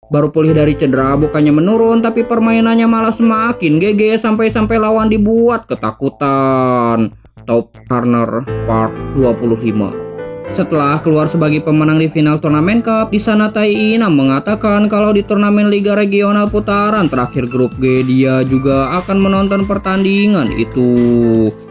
Baru pulih dari cedera bukannya menurun, tapi permainannya malah semakin GG sampai lawan dibuat ketakutan. Top Corner Part 25. Setelah keluar sebagai pemenang di final turnamen cup, di sana Tai Inam mengatakan kalau di turnamen Liga Regional putaran terakhir grup G dia juga akan menonton pertandingan itu.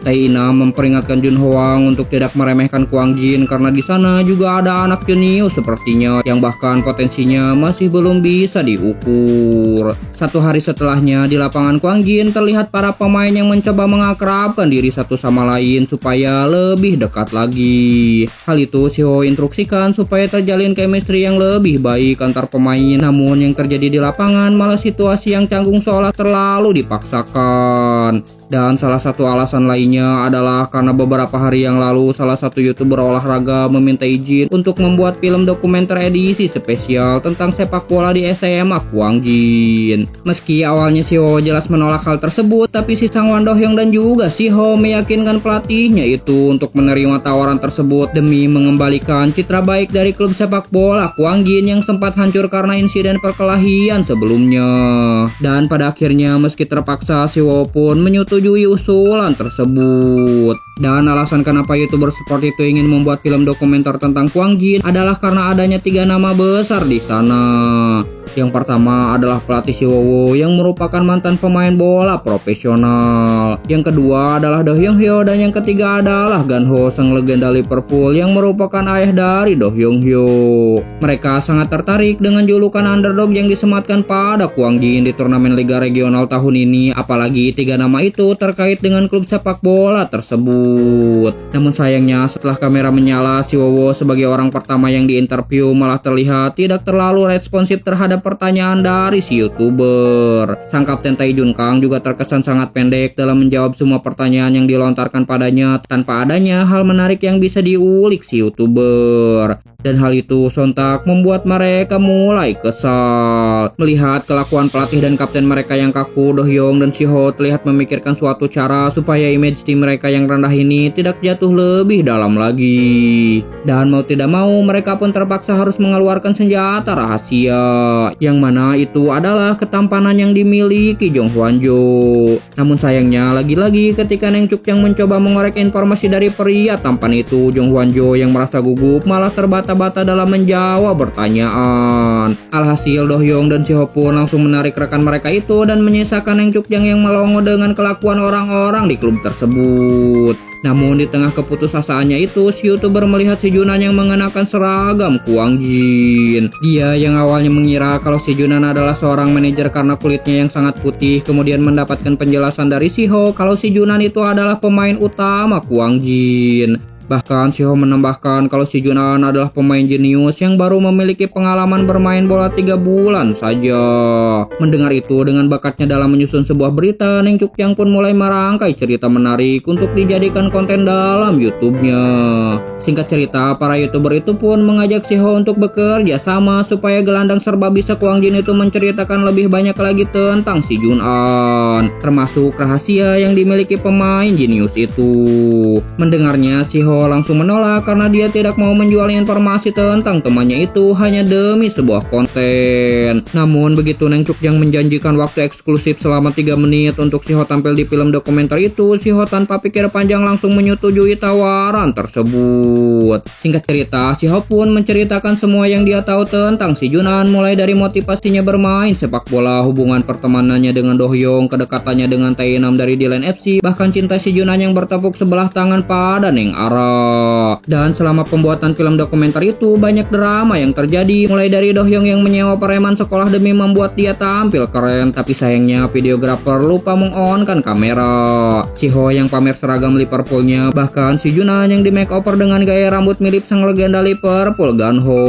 Tai Inam memperingatkan Jun Hwang untuk tidak meremehkan Kwang Jin karena di sana juga ada anak jenius sepertinya yang bahkan potensinya masih belum bisa diukur. Satu hari setelahnya di lapangan Kwang Jin terlihat para pemain yang mencoba mengakrabkan diri satu sama lain supaya lebih dekat lagi. Hal itu Siho instruksikan supaya terjalin chemistry yang lebih baik antar pemain, namun yang terjadi di lapangan malah situasi yang canggung seolah terlalu dipaksakan. Dan salah satu alasan lainnya adalah karena beberapa hari yang lalu salah satu YouTuber olahraga meminta izin untuk membuat film dokumenter edisi spesial tentang sepak bola di SMA Kwang Jin. Meski awalnya Siho jelas menolak hal tersebut, tapi si Sang Wan Do-hyung dan juga Siho meyakinkan pelatihnya itu untuk menerima tawaran tersebut demi mengembalikan citra baik dari klub sepak bola Kwang Jin yang sempat hancur karena insiden perkelahian sebelumnya. Dan pada akhirnya meski terpaksa, Siho pun menyetujui usulan tersebut. Dan alasan kenapa YouTuber sport itu ingin membuat film dokumenter tentang Kwang Jin adalah karena adanya 3 nama besar di sana. Yang pertama adalah pelatih Siwowo yang merupakan mantan pemain bola profesional. Yang kedua adalah Do Hyung Hyo dan yang ketiga adalah Gan Ho, sang legenda Liverpool yang merupakan ayah dari Do Hyung Hyo. Mereka sangat tertarik dengan julukan underdog yang disematkan pada Kwang Jin di turnamen Liga Regional tahun ini, apalagi 3 nama itu terkait dengan klub sepak bola tersebut. Namun sayangnya setelah kamera menyala, Siwowo sebagai orang pertama yang diinterview malah terlihat tidak terlalu responsif terhadap pertanyaan dari si YouTuber. Sang Kapten Tae Jun Kang juga terkesan sangat pendek dalam menjawab semua pertanyaan yang dilontarkan padanya tanpa adanya hal menarik yang bisa diulik si YouTuber. Dan hal itu sontak membuat mereka mulai kesal. Melihat kelakuan pelatih dan kapten mereka yang kaku, Do Hyung dan Siho terlihat memikirkan suatu cara supaya image tim mereka yang rendah ini tidak jatuh lebih dalam lagi. Dan mau tidak mau mereka pun terpaksa harus mengeluarkan senjata rahasia, yang mana itu adalah ketampanan yang dimiliki Jong Hwan Jo. Namun sayangnya lagi-lagi ketika Neng Chuk yang mencoba mengorek informasi dari pria tampan itu, Jong Hwan Jo yang merasa gugup malah terbata-bata dalam menjawab pertanyaan. Alhasil Do Hyung dan Siho pun langsung menarik rekan mereka itu dan menyisakan Neng Chuk yang melongo dengan kelakuan orang-orang di klub tersebut. Namun di tengah keputusasaannya itu, si YouTuber melihat si Junan yang mengenakan seragam Kwang Jin. Dia yang awalnya mengira kalau si Junan adalah seorang manajer karena kulitnya yang sangat putih, kemudian mendapatkan penjelasan dari Siho kalau si Junan itu adalah pemain utama Kwang Jin. Bahkan Siho menambahkan kalau si Junan adalah pemain jenius yang baru memiliki pengalaman bermain bola 3 bulan saja. Mendengar itu, dengan bakatnya dalam menyusun sebuah berita, Neng Chuk Yang pun mulai merangkai cerita menarik untuk dijadikan konten dalam YouTube-nya. Singkat cerita, para YouTuber itu pun mengajak Siho untuk bekerja sama supaya gelandang serba bisa Kwang Jin itu menceritakan lebih banyak lagi tentang si Junan, termasuk rahasia yang dimiliki pemain jenius itu. Mendengarnya, Siho langsung menolak karena dia tidak mau menjual informasi tentang temannya itu hanya demi sebuah konten. Namun begitu Neng Chuk yang menjanjikan waktu eksklusif selama 3 menit untuk Siho tampil di film dokumenter itu, Siho tanpa pikir panjang langsung menyetujui tawaran tersebut. Singkat cerita, Siho pun menceritakan semua yang dia tahu tentang si Junan, mulai dari motivasinya bermain sepak bola, hubungan pertemanannya dengan Do Hyung, kedekatannya dengan Tae Nam dari D-Line FC, bahkan cinta si Junan yang bertepuk sebelah tangan pada Neng Ara. Dan selama pembuatan film dokumenter itu banyak drama yang terjadi, mulai dari Do Hyung yang menyewa preman sekolah demi membuat dia tampil keren, tapi sayangnya videografer lupa meng-on-kan kamera. Siho yang pamer seragam Liverpoolnya, bahkan si Junan yang di makeover dengan gaya rambut mirip sang legenda Liverpool Gan Ho.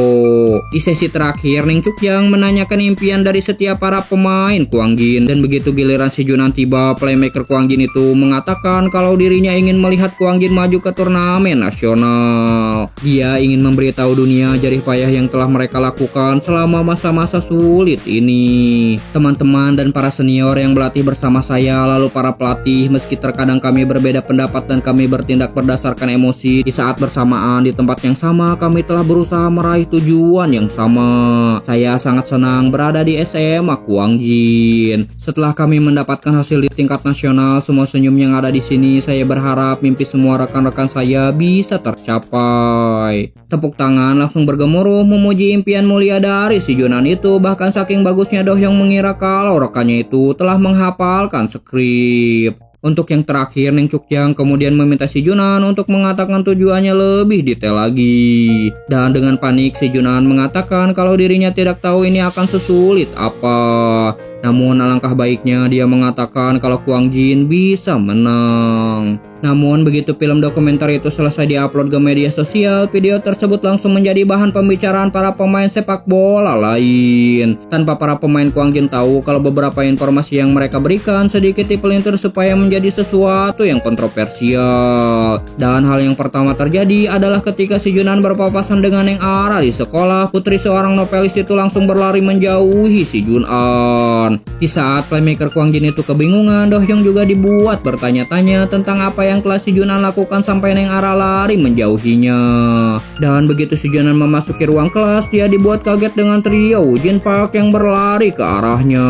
Di sesi terakhir, Neng Chuk Yang menanyakan impian dari setiap para pemain Kwang Jin, dan begitu giliran si Junan tiba, playmaker Kwang Jin itu mengatakan kalau dirinya ingin melihat Kwang Jin maju ke turnamen turnamen nasional. Dia ingin memberitahu dunia jerih payah yang telah mereka lakukan selama masa-masa sulit ini. Teman-teman dan para senior yang berlatih bersama saya, lalu para pelatih, meski terkadang kami berbeda pendapat dan kami bertindak berdasarkan emosi, di saat bersamaan di tempat yang sama kami telah berusaha meraih tujuan yang sama. Saya sangat senang berada di SMA Kuangjin. Setelah kami mendapatkan hasil di tingkat nasional, semua senyum yang ada di sini, saya berharap mimpi semua rekan-rekan saya bisa tercapai. Tepuk tangan langsung bergemuruh memuji impian mulia dari si Junan itu. Bahkan saking bagusnya Dohyung mengira kalau rekannya itu telah menghafalkan skrip. Untuk yang terakhir, Ning Chukjang kemudian meminta si Junan untuk mengatakan tujuannya lebih detail lagi. Dan dengan panik si Junan mengatakan kalau dirinya tidak tahu ini akan sesulit apa. Namun alangkah baiknya dia mengatakan kalau Kuangjin bisa menang. Namun begitu film dokumenter itu selesai diupload ke media sosial, video tersebut langsung menjadi bahan pembicaraan para pemain sepak bola lain. Tanpa para pemain Kuangjin tahu kalau beberapa informasi yang mereka berikan sedikit dipelintir supaya menjadi sesuatu yang kontroversial. Dan hal yang pertama terjadi adalah ketika si Junan berpapasan dengan Neng Ara di sekolah, putri seorang novelis itu langsung berlari menjauhi si Junan. Di saat playmaker Kuangjin itu kebingungan, Dohyung juga dibuat bertanya-tanya tentang apa yang telah si Junan lakukan sampai Neng Ara lari menjauhinya. Dan begitu si Junan memasuki ruang kelas, dia dibuat kaget dengan trio Jin Park yang berlari ke arahnya.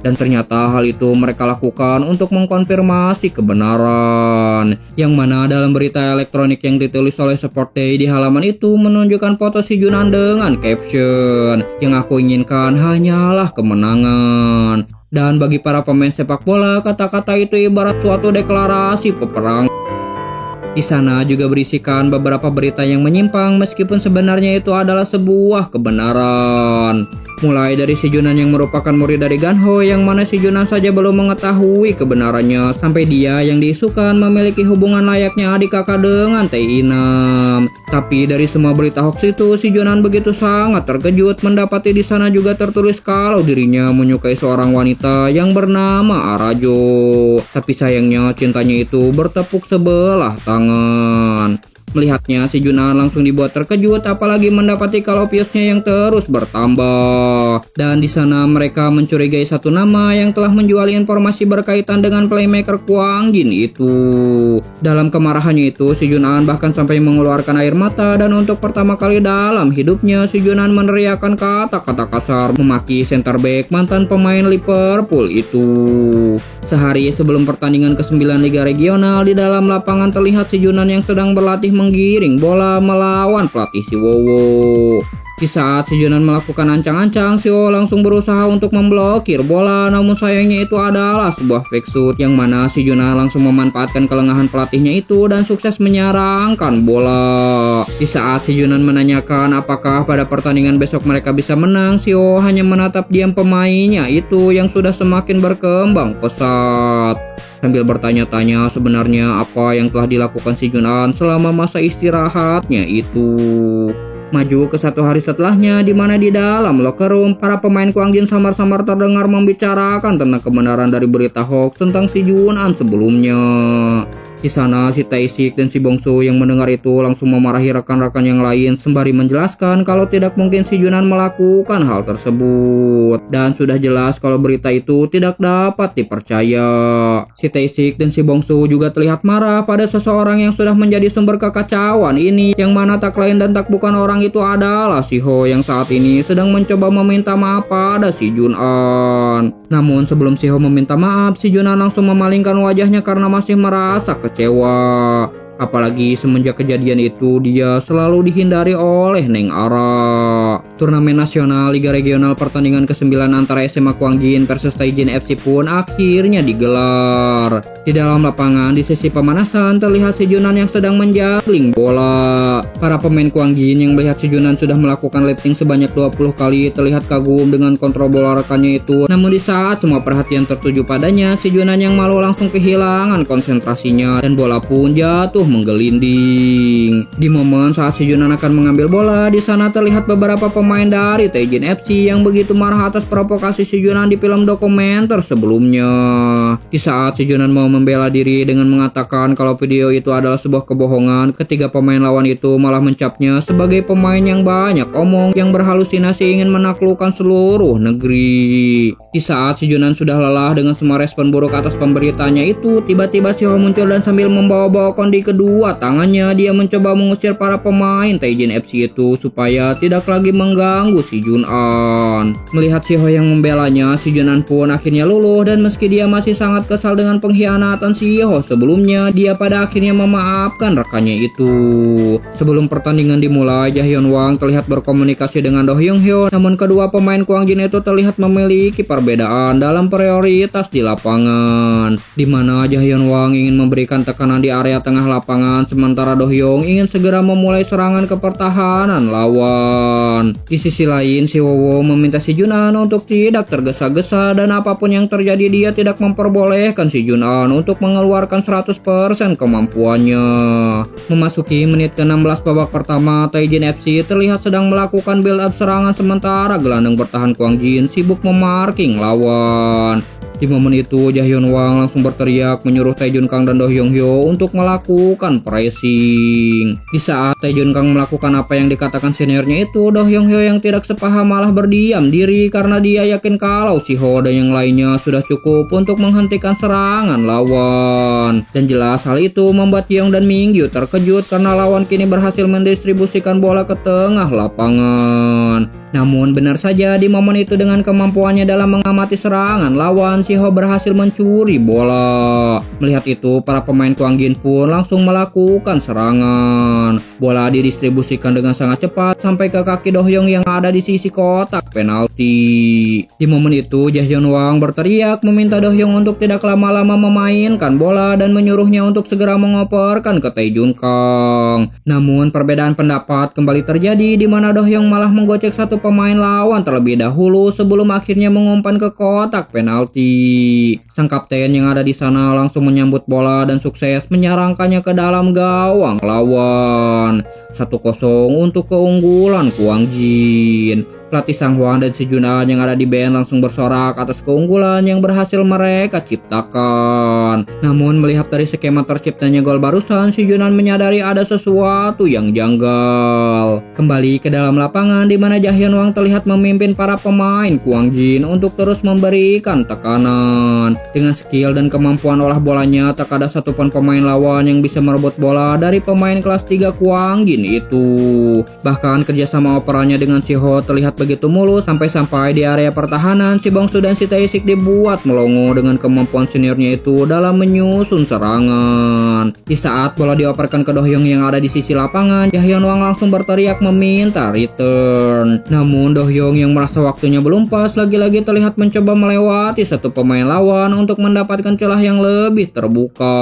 Dan ternyata hal itu mereka lakukan untuk mengkonfirmasi kebenaran. Yang mana dalam berita elektronik yang ditulis oleh Sport Day di halaman itu menunjukkan foto si Junan dengan caption, "Yang aku inginkan hanyalah kemenangan." Dan bagi para pemain sepak bola, kata-kata itu ibarat suatu deklarasi peperangan. Di sana juga berisikan beberapa berita yang menyimpang meskipun sebenarnya itu adalah sebuah kebenaran. Mulai dari si Junan yang merupakan murid dari Ganho, yang mana si Junan saja belum mengetahui kebenarannya, sampai dia yang diisukan memiliki hubungan layaknya adik kakak dengan Tae Inam. Tapi dari semua berita hoax itu, si Junan begitu sangat terkejut mendapati di sana juga tertulis kalau dirinya menyukai seorang wanita yang bernama Arajo. Tapi sayangnya cintanya itu bertepuk sebelah tangan. Melihatnya, si Junan langsung dibuat terkejut, apalagi mendapati kalau viewsnya yang terus bertambah. Dan di sana mereka mencurigai satu nama yang telah menjual informasi berkaitan dengan playmaker Kuangjin itu. Dalam kemarahannya itu, si Junan bahkan sampai mengeluarkan air mata, dan untuk pertama kali dalam hidupnya si Junan meneriakkan kata-kata kasar memaki center back mantan pemain Liverpool itu. Sehari sebelum pertandingan ke-9 Liga Regional, di dalam lapangan terlihat si Junan yang sedang berlatih menggiring bola melawan pelatih si Wowo. Di saat si Junan melakukan ancang-ancang, si Wowo langsung berusaha untuk memblokir bola, namun sayangnya itu adalah sebuah fake shoot, yang mana si Junan langsung memanfaatkan kelengahan pelatihnya itu dan sukses menyerangkan bola. Di saat si Junan menanyakan apakah pada pertandingan besok mereka bisa menang, si Wowo hanya menatap diam pemainnya itu yang sudah semakin berkembang pesat, sambil bertanya-tanya sebenarnya apa yang telah dilakukan si Junan selama masa istirahatnya itu. Maju ke satu hari setelahnya, di mana di dalam locker room para pemain Kuangjin samar-samar terdengar membicarakan tentang kebenaran dari berita hoax tentang si Junan sebelumnya. Di sana si Tae-sik dan si Bongsu yang mendengar itu langsung memarahi rekan-rekan yang lain sembari menjelaskan kalau tidak mungkin si Junan melakukan hal tersebut. Dan sudah jelas kalau berita itu tidak dapat dipercaya. Si Tae-sik dan si Bongsu juga terlihat marah pada seseorang yang sudah menjadi sumber kekacauan ini, yang mana tak lain dan tak bukan orang itu adalah si Ho yang saat ini sedang mencoba meminta maaf pada si Junan. Namun sebelum si Ho meminta maaf, si Junan langsung memalingkan wajahnya karena masih merasa kecewa. Apalagi semenjak kejadian itu dia selalu dihindari oleh Neng Ara. Turnamen nasional Liga Regional pertandingan ke-9 antara SMA Kuangjin versus Taijin FC pun akhirnya digelar. Di dalam lapangan di sesi pemanasan terlihat si Junan yang sedang menjaring bola. Para pemain Kuangjin yang melihat si Junan sudah melakukan lifting sebanyak 20 kali terlihat kagum dengan kontrol bola rekannya itu. Namun di saat semua perhatian tertuju padanya, si Junan yang malu langsung kehilangan konsentrasinya dan bola pun jatuh menggelinding. Di momen saat si Junan akan mengambil bola, di sana terlihat beberapa pemain pemain dari Taejin FC yang begitu marah atas provokasi si Junan di film dokumenter sebelumnya. Di saat si Junan mau membela diri dengan mengatakan kalau video itu adalah sebuah kebohongan, ketiga pemain lawan itu malah mencapnya sebagai pemain yang banyak omong yang berhalusinasi ingin menaklukkan seluruh negeri. Di saat si Junan sudah lelah dengan semua respon buruk atas pemberitanya itu, tiba-tiba si Ho muncul dan sambil membawa-bawa kondi kedua tangannya, dia mencoba mengusir para pemain Taejin FC itu supaya tidak lagi mengganggu si Junan. Melihat si Ho yang membelanya, si Junan pun akhirnya luluh, dan meski dia masih sangat kesal dengan pengkhianatan si Ho sebelumnya, dia pada akhirnya memaafkan rekannya itu. Sebelum pertandingan dimulai, Jahyun Wang terlihat berkomunikasi dengan Do Hyung Hyo, namun kedua pemain Kwang Jin itu terlihat memiliki perbedaan dalam prioritas di lapangan, di mana Jahyun Wang ingin memberikan tekanan di area tengah lapangan, sementara Do Hyung ingin segera memulai serangan ke pertahanan lawan. Di sisi lain, si Wowo meminta si Junan untuk tidak tergesa-gesa, dan apapun yang terjadi dia tidak memperbolehkan si Junan untuk mengeluarkan 100% kemampuannya. Memasuki menit ke-16 babak pertama, Taejin FC terlihat sedang melakukan build up serangan, sementara gelandang bertahan Kwang Jin sibuk memarking lawan. Di momen itu, Jahyun Wang langsung berteriak menyuruh Taejun Kang dan Do Hyung Hyo untuk melakukan pressing. Di saat Taejun Kang melakukan apa yang dikatakan seniornya itu, Do Hyung Hyo yang tidak sepaham malah berdiam diri karena dia yakin kalau si Ho dan yang lainnya sudah cukup untuk menghentikan serangan lawan. Dan jelas hal itu membuat Yeong dan Mingyu terkejut karena lawan kini berhasil mendistribusikan bola ke tengah lapangan. Namun benar saja di momen itu, dengan kemampuannya dalam mengamati serangan lawan, si Ho berhasil mencuri bola. Melihat itu, para pemain Kwang Jin pun langsung melakukan serangan. Bola didistribusikan dengan sangat cepat sampai ke kaki Do Hyung yang ada di sisi kotak penalti. Di momen itu, Jahyun Wang berteriak meminta Do Hyung untuk tidak lama-lama memainkan bola dan menyuruhnya untuk segera mengoperkan ke Taejun Kang. Namun perbedaan pendapat kembali terjadi, di mana Do Hyung malah menggocek satu pemain lawan terlebih dahulu sebelum akhirnya mengumpan ke kotak penalti. Sang kapten yang ada di sana langsung menyambut bola dan sukses menyerangkannya ke dalam gawang lawan. 1-0 untuk keunggulan Kwang Jin. Pelatih Sang Hwan dan si Junan yang ada di band langsung bersorak atas keunggulan yang berhasil mereka ciptakan. Namun melihat dari skema terciptanya gol barusan, si Junan menyadari ada sesuatu yang janggal. Kembali ke dalam lapangan, di mana Jahyun Wang terlihat memimpin para pemain Kwang Jin untuk terus memberikan tekanan. Dengan skill dan kemampuan olah bolanya, tak ada satupun pemain lawan yang bisa merebut bola dari pemain kelas 3 Kwang Jin itu. Bahkan kerjasama operannya dengan si Ho terlihat begitu mulus, sampai-sampai di area pertahanan si Bongsu dan si Tae-sik dibuat melongo dengan kemampuan seniornya itu dalam menyusun serangan. Di saat bola dioperkan ke Do Hyung yang ada di sisi lapangan, Jahyun Wang langsung berteriak meminta return. Namun Do Hyung yang merasa waktunya belum pas lagi-lagi terlihat mencoba melewati satu pemain lawan untuk mendapatkan celah yang lebih terbuka.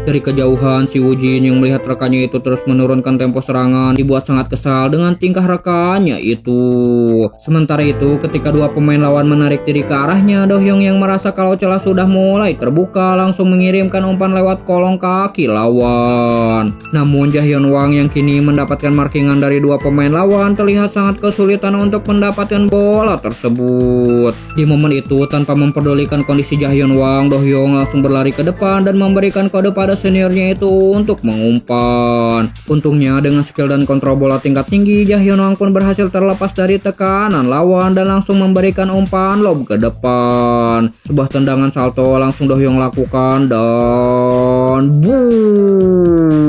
Dari kejauhan, si Woo Jin yang melihat rekannya itu terus menurunkan tempo serangan dibuat sangat kesal dengan tingkah rekannya itu. Sementara itu, ketika dua pemain lawan menarik diri ke arahnya, Do Hyung yang merasa kalau celah sudah mulai terbuka langsung mengirimkan umpan lewat kolong kaki lawan. Namun Jahyun Wang yang kini mendapatkan markingan dari dua pemain lawan terlihat sangat kesulitan untuk mendapatkan bola tersebut. Di momen itu, tanpa memperdulikan kondisi Jahyun Wang, Do Hyung langsung berlari ke depan dan memberikan kode pada seniornya itu untuk mengumpan. Untungnya dengan skill dan kontrol bola tingkat tinggi, Jahyun Wang pun berhasil terlepas dari tekanan lawan dan langsung memberikan umpan lob ke depan. Sebuah tendangan salto langsung Do Hyung lakukan dan boom.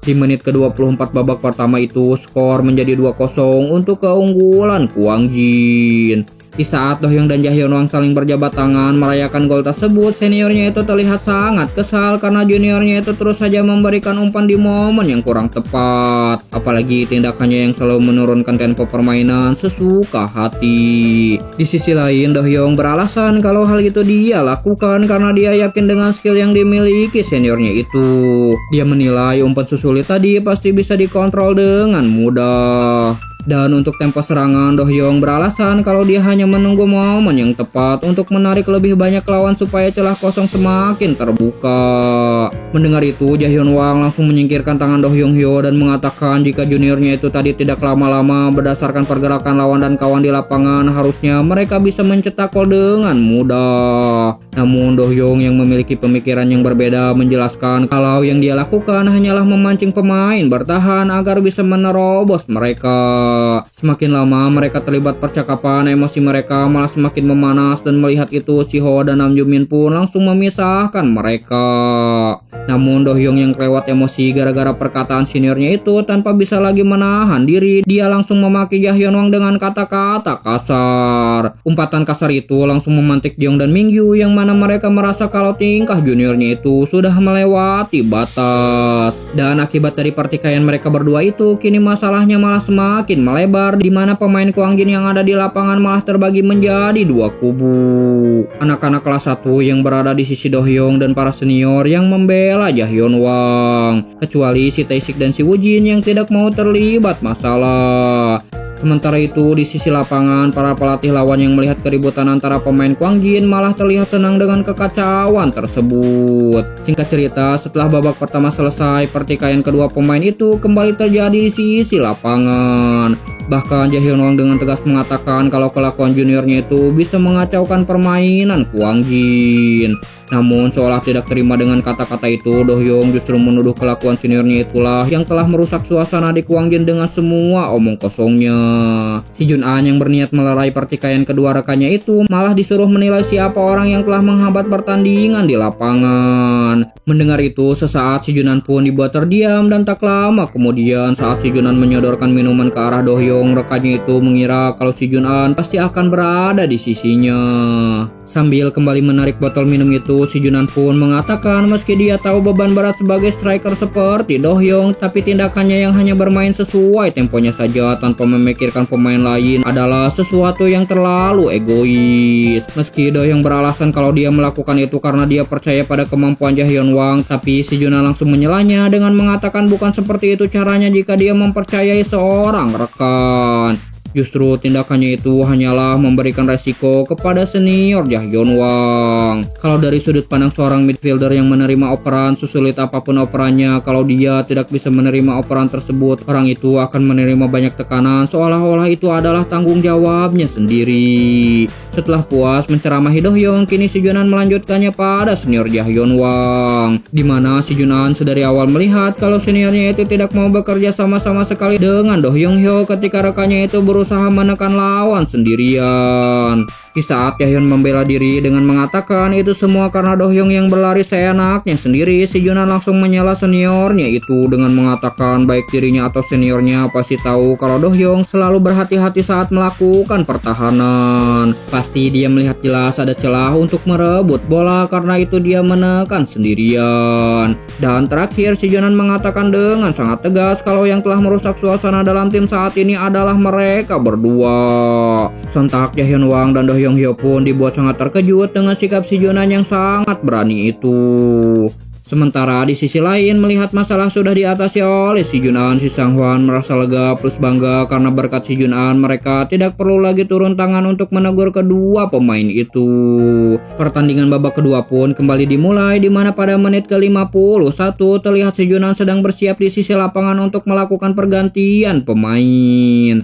Di menit ke-24 babak pertama itu, skor menjadi 2-0 untuk keunggulan Kwang Jin. Di saat Do Hyung dan Jahyun Wang saling berjabat tangan merayakan gol tersebut, seniornya itu terlihat sangat kesal karena juniornya itu terus saja memberikan umpan di momen yang kurang tepat. Apalagi tindakannya yang selalu menurunkan tempo permainan sesuka hati. Di sisi lain, Do Hyung beralasan kalau hal itu dia lakukan karena dia yakin dengan skill yang dimiliki seniornya itu. Dia menilai umpan susulit tadi pasti bisa dikontrol dengan mudah. Dan untuk tempo serangan, Do Hyung beralasan kalau dia hanya menunggu momen yang tepat untuk menarik lebih banyak lawan supaya celah kosong semakin terbuka. Mendengar itu, Jae-hyun Wang langsung menyingkirkan tangan Do Hyung Hyo dan mengatakan jika juniornya itu tadi tidak lama-lama berdasarkan pergerakan lawan dan kawan di lapangan, harusnya mereka bisa mencetak gol dengan mudah. Namun Do Hyung yang memiliki pemikiran yang berbeda menjelaskan kalau yang dia lakukan hanyalah memancing pemain bertahan agar bisa menerobos mereka. Semakin lama mereka terlibat percakapan, emosi mereka malah semakin memanas dan melihat itu Si Ho dan Nam Joo Min pun langsung memisahkan mereka. Namun Do Hyung yang kelewat emosi gara-gara perkataan seniornya itu tanpa bisa lagi menahan diri, dia langsung memaki Jae-hyun Wang dengan kata-kata kasar. Umpatan kasar itu langsung memantik Jeong dan Mingyu yang mana mereka merasa kalau tingkah juniornya itu sudah melewati batas. Dan akibat dari pertikaian mereka berdua itu, kini masalahnya malah semakin melebar di mana pemain Kwangjin yang ada di lapangan malah terbagi menjadi dua kubu. Anak-anak kelas 1 yang berada di sisi Do Hyung dan para senior yang membela Jae-hyun Wang, kecuali si Tae-sik dan si Woo-jin yang tidak mau terlibat masalah. Sementara itu di sisi lapangan, para pelatih lawan yang melihat keributan antara pemain Kwangjin malah terlihat senang dengan kekacauan tersebut. Singkat cerita, setelah babak pertama selesai, pertikaian kedua pemain itu kembali terjadi di sisi lapangan. Bahkan Jae-hyun Wang dengan tegas mengatakan kalau kelakuan juniornya itu bisa mengacaukan permainan Kwangjin. Namun seolah tidak terima dengan kata-kata itu, Do Hyung justru menuduh kelakuan seniornya itulah yang telah merusak suasana di Kwangjin dengan semua omong kosongnya. Si Jun An yang berniat melerai pertikaian kedua rekannya itu malah disuruh menilai siapa orang yang telah menghambat pertandingan di lapangan. Mendengar itu, sesaat si Jun An pun dibuat terdiam dan tak lama kemudian saat si Jun An menyodorkan minuman ke arah Do Hyung, rekannya itu mengira kalau si Jun An pasti akan berada di sisinya. Sambil kembali menarik botol minum itu, si Jun An pun mengatakan meski dia tahu beban berat sebagai striker seperti Do Hyung, tapi tindakannya yang hanya bermain sesuai temponya saja tanpa memikirkan pemain lain adalah sesuatu yang terlalu egois. Meski Do Hyung beralasan kalau dia melakukan itu karena dia percaya pada kemampuan Jae-hyun Wang, tapi si Jun An langsung menyelanya dengan mengatakan bukan seperti itu caranya jika dia mempercayai seorang rekan. Justru tindakannya itu hanyalah memberikan resiko kepada senior Jae-hyun Wang. Kalau dari sudut pandang seorang midfielder yang menerima operan, sesulit apapun operannya, kalau dia tidak bisa menerima operan tersebut, orang itu akan menerima banyak tekanan seolah-olah itu adalah tanggung jawabnya sendiri. Setelah puas menceramahi Do Hyung, kini si Jun An melanjutkannya pada senior Jae-hyun Wang, di mana si Jun An sedari awal melihat kalau seniornya itu tidak mau bekerja sama-sama sekali dengan Do Hyung Hyo ketika rekannya itu berusaha menekan lawan sendirian. Di saat Jae-hyun membela diri dengan mengatakan itu semua karena Do Hyung yang berlari seenaknya sendiri, si Jun An langsung menyela seniornya itu dengan mengatakan baik dirinya atau seniornya pasti tahu kalau Do Hyung selalu berhati-hati saat melakukan pertahanan. Pasti dia melihat jelas ada celah untuk merebut bola karena itu dia menekan sendirian. Dan terakhir si Jun An mengatakan dengan sangat tegas kalau yang telah merusak suasana dalam tim saat ini adalah mereka berdua. Sontak Jae-hyun Wang dan Do Hyung Hyo pun dibuat sangat terkejut dengan sikap si Jun An yang sangat berani itu. Sementara di sisi lain, melihat masalah sudah diatasi oleh si Jun An, si Sang Hwan merasa lega plus bangga karena berkat si Jun An mereka tidak perlu lagi turun tangan untuk menegur kedua pemain itu. Pertandingan babak kedua pun kembali dimulai di mana pada menit ke-51 terlihat si Jun An sedang bersiap di sisi lapangan untuk melakukan pergantian pemain.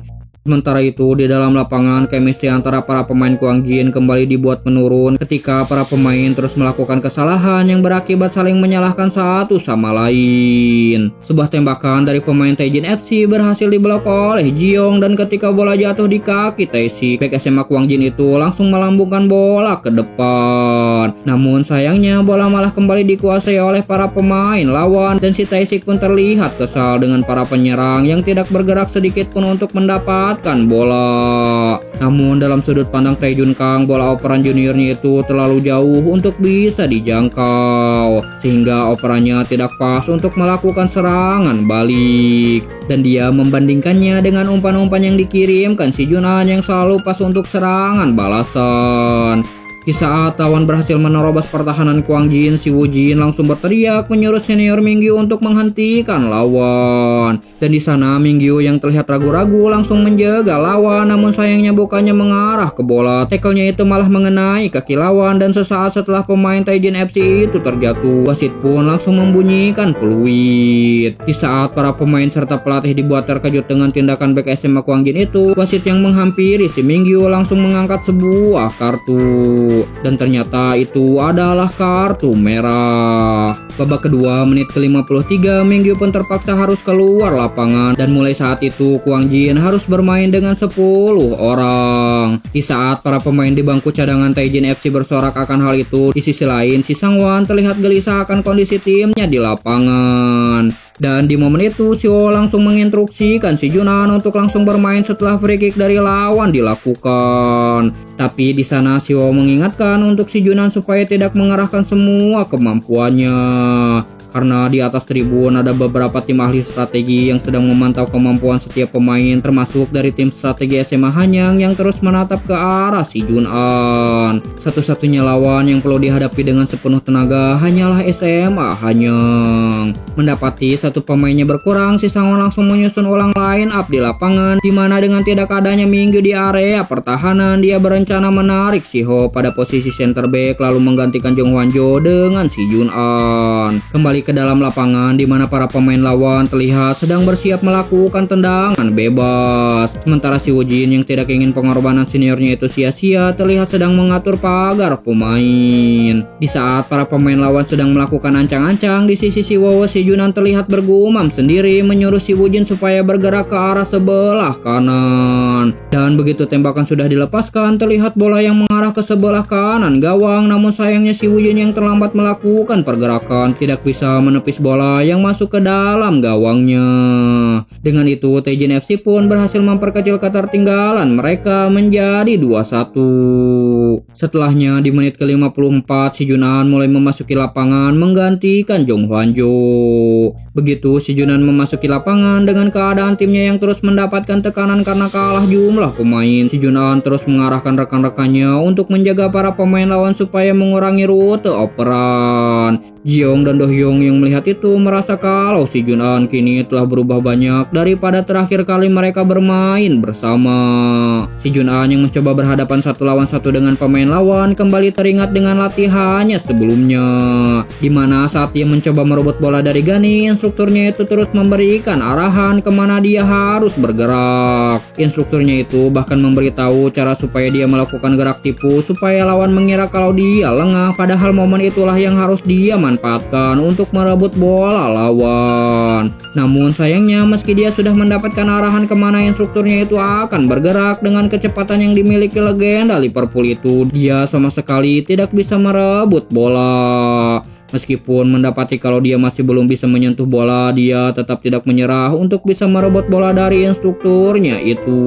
Sementara itu di dalam lapangan, chemistry antara para pemain Kwangjin kembali dibuat menurun ketika para pemain terus melakukan kesalahan yang berakibat saling menyalahkan satu sama lain. Sebuah tembakan dari pemain Taejin FC berhasil diblok oleh Jeong dan ketika bola jatuh di kaki Tae-sik, bek SMA Kwangjin itu langsung melambungkan bola ke depan. Namun sayangnya bola malah kembali dikuasai oleh para pemain lawan dan si Tae-sik pun terlihat kesal dengan para penyerang yang tidak bergerak sedikit pun untuk mendapat bola. Namun dalam sudut pandang Tae Jun Kang, bola operan juniornya itu terlalu jauh untuk bisa dijangkau, sehingga operannya tidak pas untuk melakukan serangan balik. Dan dia membandingkannya dengan umpan-umpan yang dikirimkan si Jun An yang selalu pas untuk serangan balasan. Di saat lawan berhasil menerobos pertahanan Kwang Jin, si Wu Jin langsung berteriak menyuruh senior Mingyu untuk menghentikan lawan. Dan di sana Mingyu yang terlihat ragu-ragu langsung menjaga lawan, namun sayangnya bukannya mengarah ke bola. Tackle-nya itu malah mengenai kaki lawan, dan sesaat setelah pemain Taijin FC itu terjatuh, wasit pun langsung membunyikan peluit. Di saat para pemain serta pelatih dibuat terkejut dengan tindakan bek SMA Kwang Jin itu, wasit yang menghampiri si Mingyu langsung mengangkat sebuah kartu. Dan ternyata itu adalah kartu merah. Babak kedua menit ke-53, Mingyu pun terpaksa harus keluar lapangan, dan mulai saat itu Kwang Jin harus bermain dengan 10 orang. Di saat para pemain di bangku cadangan Taijin FC bersorak akan hal itu, di sisi lain si Sangwon terlihat gelisah akan kondisi timnya di lapangan. Dan di momen itu Sio langsung menginstruksikan si Junan untuk langsung bermain setelah free kick dari lawan dilakukan. Tapi di sana Sio mengingatkan untuk si Junan supaya tidak mengerahkan semua kemampuannya. Karena di atas tribun ada beberapa tim ahli strategi yang sedang memantau kemampuan setiap pemain, termasuk dari tim strategi SMA Hanyang yang terus menatap ke arah si Junan. Satu-satunya lawan yang perlu dihadapi dengan sepenuh tenaga hanyalah SMA Hanyang. Mendapati satu pemainnya berkurang, si Sangwon langsung menyusun ulang line up di lapangan, di mana dengan tidak adanya Mingyu di area pertahanan, dia berencana menarik si Ho pada posisi center back lalu menggantikan Jong Hwan-jo dengan si Junan. Kembali ke dalam lapangan, di mana para pemain lawan terlihat sedang bersiap melakukan tendangan bebas. Sementara si Wu Jin yang tidak ingin pengorbanan seniornya itu sia-sia terlihat sedang mengatur pagar pemain. Di saat para pemain lawan sedang melakukan ancang-ancang, di sisi si Wowo si Junan terlihat bergumam sendiri menyuruh si Wu Jin supaya bergerak ke arah sebelah kanan. Dan begitu tembakan sudah dilepaskan, terlihat bola yang mengarah ke sebelah kanan gawang, namun sayangnya si Wu Jin yang terlambat melakukan pergerakan tidak bisa menepis bola yang masuk ke dalam gawangnya. Dengan itu Taijin FC pun berhasil memperkecil ketertinggalan mereka menjadi 2-1. Setelahnya di menit ke-54 si Junan mulai memasuki lapangan menggantikan Jong Hwan-jo. Begitu si Junan memasuki lapangan dengan keadaan timnya yang terus mendapatkan tekanan karena kalah jumlah pemain, si Junan terus mengarahkan rekan-rekannya untuk menjaga para pemain lawan supaya mengurangi rute operan. Jiong dan Do Hyung yang melihat itu merasa kalau si Junan kini telah berubah banyak daripada terakhir kali mereka bermain bersama. Si Junan yang mencoba berhadapan 1 lawan 1 dengan pemain lawan kembali teringat dengan latihannya sebelumnya, di mana saat dia mencoba merebut bola dari Gani, instrukturnya itu terus memberikan arahan kemana dia harus bergerak. Instrukturnya itu bahkan memberitahu cara supaya dia melakukan gerak tipu supaya lawan mengira kalau dia lengah, padahal momen itulah yang harus dia manfaatkan untuk merebut bola lawan. Namun sayangnya meski dia sudah mendapatkan arahan kemana instrukturnya itu akan bergerak, dengan kecepatan yang dimiliki legenda Liverpool itu, dia sama sekali tidak bisa merebut bola. Meskipun mendapati kalau dia masih belum bisa menyentuh bola, dia tetap tidak menyerah untuk bisa merebut bola dari instrukturnya itu.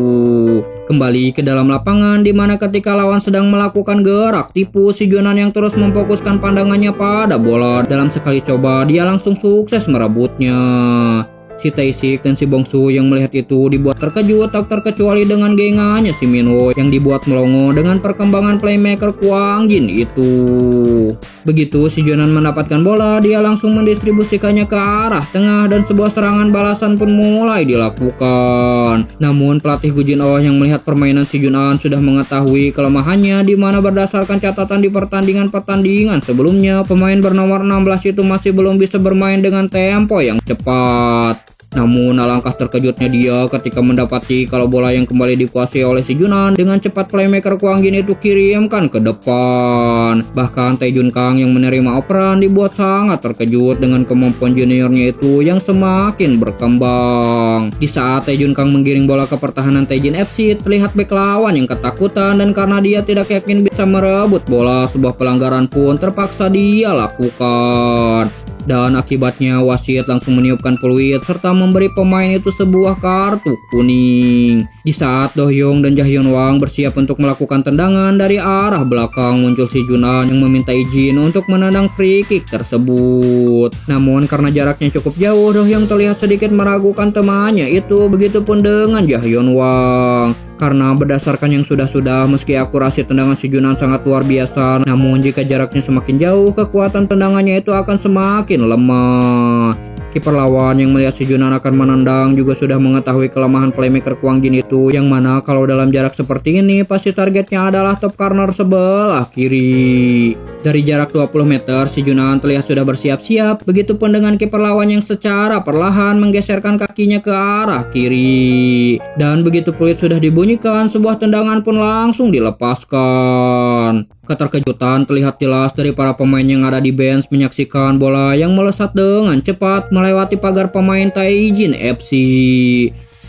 Kembali ke dalam lapangan, di mana ketika lawan sedang melakukan gerak tipu, si Junan yang terus memfokuskan pandangannya pada bola. Dalam sekali coba, dia langsung sukses merebutnya. Si Tae-sik dan si Bong-su yang melihat itu dibuat terkejut tak terkecuali dengan genganya si Minho yang dibuat melongo dengan perkembangan playmaker Kwang Jin itu. Begitu si Junan mendapatkan bola, dia langsung mendistribusikannya ke arah tengah dan sebuah serangan balasan pun mulai dilakukan. Namun pelatih Gu Jin-oh yang melihat permainan si Junan sudah mengetahui kelemahannya, di mana berdasarkan catatan di pertandingan sebelumnya, pemain bernomor 16 itu masih belum bisa bermain dengan tempo yang cepat. Namun alangkah terkejutnya dia ketika mendapati kalau bola yang kembali dikuasai oleh si Junan dengan cepat playmaker Kwang Jin itu kirimkan ke depan. Bahkan Tae Jun Kang yang menerima operan dibuat sangat terkejut dengan kemampuan juniornya itu yang semakin berkembang. Di saat Tae Jun Kang menggiring bola ke pertahanan Taijin FC, terlihat bek lawan yang ketakutan, dan karena dia tidak yakin bisa merebut bola, sebuah pelanggaran pun terpaksa dia lakukan. Dan akibatnya wasit langsung meniupkan peluit serta memberi pemain itu sebuah kartu kuning. Di saat Do Hyung dan Ja Hyun Wang bersiap untuk melakukan tendangan, dari arah belakang muncul si Junan yang meminta izin untuk menendang free kick tersebut. Namun karena jaraknya cukup jauh, Do Hyung terlihat sedikit meragukan temannya itu, begitupun dengan Ja Hyun Wang. Karena berdasarkan yang sudah-sudah, meski akurasi tendangan si Junan sangat luar biasa, namun jika jaraknya semakin jauh, kekuatan tendangannya itu akan semakin lemah. Kiper lawan yang melihat si Junan akan menendang juga sudah mengetahui kelemahan playmaker Kwang Jin itu, yang mana kalau dalam jarak seperti ini pasti targetnya adalah top corner sebelah kiri. Dari jarak 20 meter si Junan terlihat sudah bersiap-siap, begitupun dengan kiper lawan yang secara perlahan menggeserkan kakinya ke arah kiri. Dan begitu peluit sudah dibunyikan, sebuah tendangan pun langsung dilepaskan. Keterkejutan terlihat jelas dari para pemain yang ada di bench menyaksikan bola yang melesat dengan cepat melewati pagar pemain Taijin FC.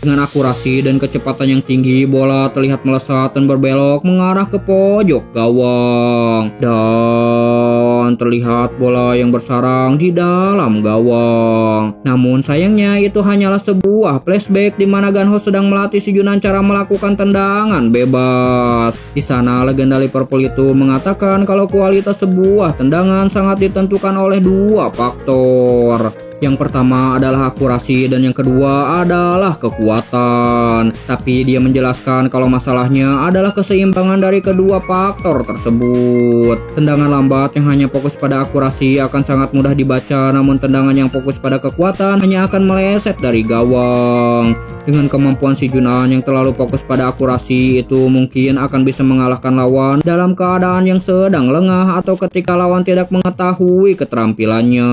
Dengan akurasi dan kecepatan yang tinggi, bola terlihat melesat dan berbelok mengarah ke pojok gawang. Dan terlihat bola yang bersarang di dalam gawang. Namun sayangnya itu hanyalah sebuah flashback di mana Ganho sedang melatih si Junan cara melakukan tendangan bebas. Di sana legenda Liverpool itu mengatakan kalau kualitas sebuah tendangan sangat ditentukan oleh dua faktor. Yang pertama adalah akurasi dan yang kedua adalah kekuatan. Tapi dia menjelaskan kalau masalahnya adalah keseimbangan dari kedua faktor tersebut. Tendangan lambat yang hanya fokus pada akurasi akan sangat mudah dibaca, namun tendangan yang fokus pada kekuatan hanya akan meleset dari gawang. Dengan kemampuan si Junan yang terlalu fokus pada akurasi itu mungkin akan bisa mengalahkan lawan dalam keadaan yang sedang lengah atau ketika lawan tidak mengetahui keterampilannya.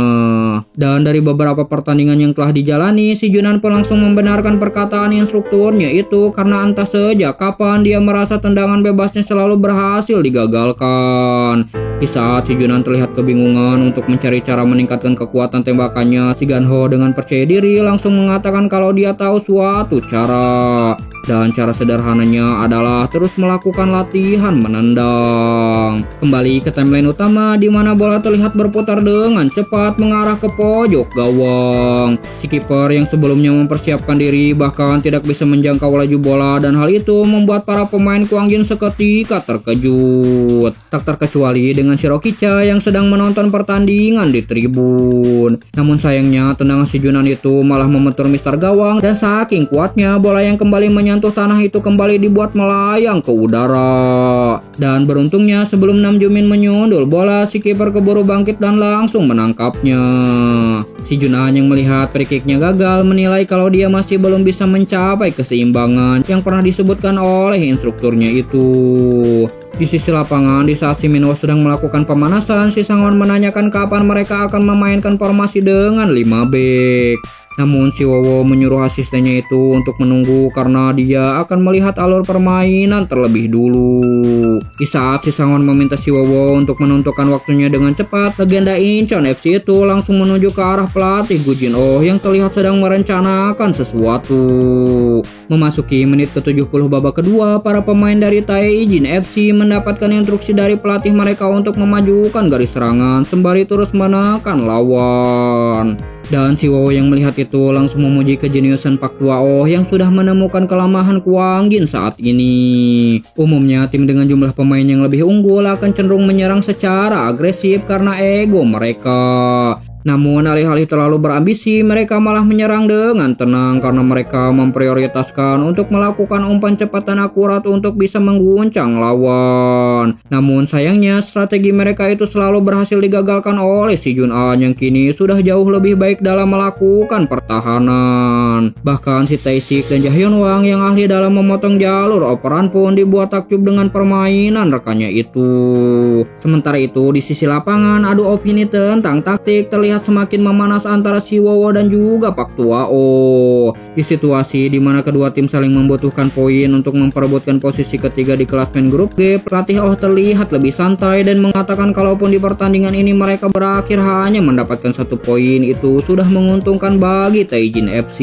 Dan dari beberapa pertandingan yang telah dijalani, si Junan pun langsung membenarkan perkataan instrukturnya itu karena entah sejak kapan dia merasa tendangan bebasnya selalu berhasil digagalkan. Di saat si Junan terlihat kebingungan untuk mencari cara meningkatkan kekuatan tembakannya, si Ganho dengan percaya diri langsung mengatakan kalau dia tahu suatu cara. Dan cara sederhananya adalah terus melakukan latihan menendang. Kembali ke timeline utama di mana bola terlihat berputar dengan cepat mengarah ke pojok gawang. Si kiper yang sebelumnya mempersiapkan diri bahkan tidak bisa menjangkau laju bola, dan hal itu membuat para pemain Kwang Jin seketika terkejut. Tak terkecuali dengan Shirokicha yang sedang menonton pertandingan di tribun. Namun sayangnya tendangan si Junan itu malah membentur mister gawang, dan saking kuatnya bola yang kembali menyentuh tanah itu kembali dibuat melayang ke udara. Dan beruntungnya sebelum Nam Jumin menyundul bola, si kiper keburu bangkit dan langsung menangkapnya. Si Junan yang melihat free kicknya gagal menilai kalau dia masih belum bisa mencapai keseimbangan yang pernah disebutkan oleh instrukturnya itu. Di sisi lapangan, di saat si Minwo sedang melakukan pemanasan, si Sangwon menanyakan kapan mereka akan memainkan formasi dengan 5 back. Namun si Wowo menyuruh asistennya itu untuk menunggu karena dia akan melihat alur permainan terlebih dulu. Di saat si Sangwon meminta si Wowo untuk menentukan waktunya dengan cepat, legenda Incheon FC itu langsung menuju ke arah pelatih Gu Jin-oh yang terlihat sedang merencanakan sesuatu. Memasuki menit ke-70 babak kedua, para pemain dari Taijin FC mendapatkan instruksi dari pelatih mereka untuk memajukan garis serangan sembari terus menekan lawan. Dan si Wowo yang melihat itu langsung memuji kejeniusan Pak Tuao yang sudah menemukan kelemahan Kwang Jin saat ini. Umumnya tim dengan jumlah pemain yang lebih unggul akan cenderung menyerang secara agresif karena ego mereka. Namun alih-alih terlalu berambisi, mereka malah menyerang dengan tenang karena mereka memprioritaskan untuk melakukan umpan cepat dan akurat untuk bisa mengguncang lawan. Namun sayangnya strategi mereka itu selalu berhasil digagalkan oleh si Jun An yang kini sudah jauh lebih baik dalam melakukan pertahanan. Bahkan si Tae-sik dan Jae-hyun Wang yang ahli dalam memotong jalur operan pun dibuat takjub dengan permainan rekannya itu. Sementara itu di sisi lapangan, adu opini tentang taktik terlihat semakin memanas antara si Wowo dan juga Pak Tuao. Di situasi di mana kedua tim saling membutuhkan poin untuk memperebutkan posisi ketiga di klasmen grup G, pelatih Oh terlihat lebih santai dan mengatakan kalaupun di pertandingan ini mereka berakhir hanya mendapatkan 1 poin, itu sudah menguntungkan bagi Taijin FC.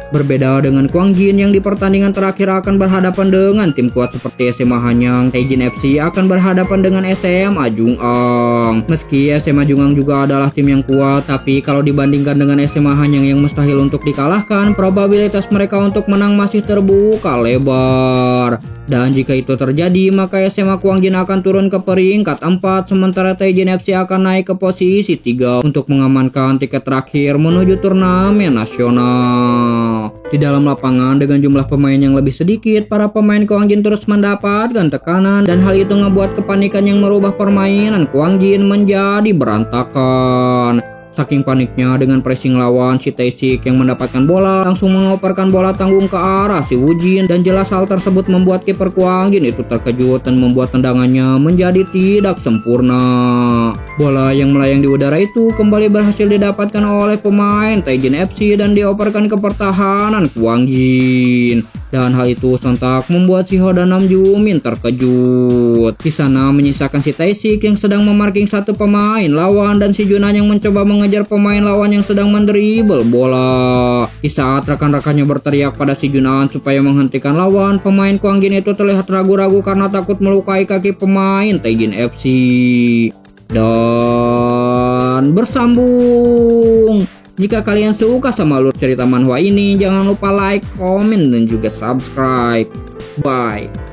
Berbeda dengan Kwang Jin yang di pertandingan terakhir akan berhadapan dengan tim kuat seperti SMA Hanyang, Taijin FC akan berhadapan dengan SMA Jung'ang. Meski SMA Jung'ang juga adalah tim yang kuat, tapi kalau dibandingkan dengan SMA Hanyang yang mustahil untuk dikalahkan, probabilitas mereka untuk menang masih terbuka lebar. Dan jika itu terjadi, maka SMA Kuangjin akan turun ke peringkat 4, sementara Taijin FC akan naik ke posisi 3 untuk mengamankan tiket terakhir menuju turnamen nasional. Di dalam lapangan dengan jumlah pemain yang lebih sedikit, para pemain Kuangjin terus mendapatkan tekanan dan hal itu membuat kepanikan yang merubah permainan Kuangjin menjadi berantakan. Saking paniknya dengan pressing lawan, si Tae-sik yang mendapatkan bola langsung mengoperkan bola tanggung ke arah si Woo-jin, dan jelas hal tersebut membuat kiper Kuangjin itu terkejut dan membuat tendangannya menjadi tidak sempurna. Bola yang melayang di udara itu kembali berhasil didapatkan oleh pemain Taijin FC dan dioperkan ke pertahanan Kuangjin. Dan hal itu sontak membuat si Hoda Namjoon terkejut. Di sana menyisakan si Tae-sik yang sedang memarking satu pemain lawan dan si Junan yang mencoba mengejar pemain lawan yang sedang mendribel bola. Di saat rekan-rekannya berteriak pada si Junan supaya menghentikan lawan, pemain Kuangjin itu terlihat ragu-ragu karena takut melukai kaki pemain Taijin FC. Dan bersambung. Jika kalian suka sama alur cerita manhwa ini, jangan lupa like, komen, dan juga subscribe. Bye.